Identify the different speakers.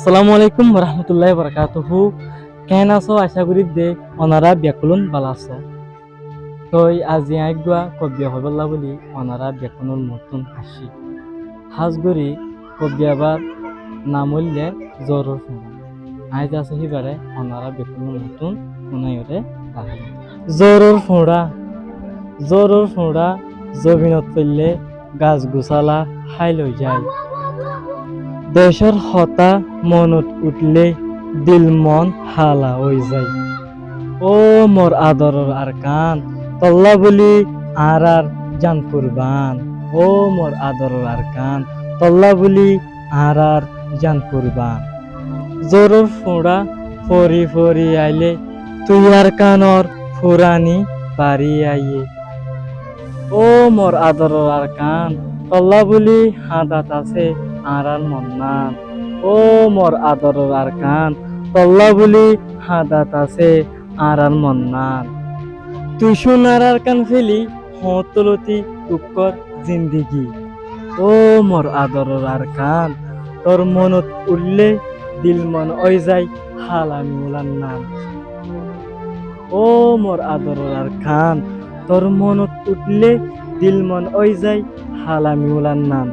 Speaker 1: আসসালামু আলাইকুম রহমতুল্লাহ বরকাতুহু। কেন আছো? আশা করি দে অনারা ব্যাকুলন ভালো আছো। তই আজি আইগুয়া কবিয়া হইবল্লা বলি অনারা ব্যাকুলন মতন হাসি হাজগরি কবিয়াবার নামল্যে জরুর ফোন আইজ আছে হিবারে অনারা ব্যাকুলন মতন শুনাইরে রাখি জরুর ফোঁড়া জমিনত পড়লে গাছ গুছালা হাই লই যায়। দেশের হতা মনত উঠলে দিল মন হালা হয়ে যায়। ও মোর আদরের আরকান তল্লা বলি আর জান কুরবান। ও মোর আদরের আরকান তল্লা বলি আর জান কুরবান। জোরর ফোঁড়া ফরি ফরি আইলে তুই আর কানর ফুরানি পারি আইয়ে। ও মোর আদরের আরকান তল্লা বলি হাদাত আছে আর মন্নান। ও মোর আদরের আরকান তল্লা বলি হাদাত আছে আর মন্নান। তুই সোনার আরকান ফেলি হতলতি তুক্কর জিন্দিগি। ও মোর আদরের আরকান তোর মনত উঠলে দিল মন ওই যাই হালামি উলান নাম। ও মোর আদরের আরকান তোর মনত উঠলে দিল মন ওই যাই হালামি উলান নাম।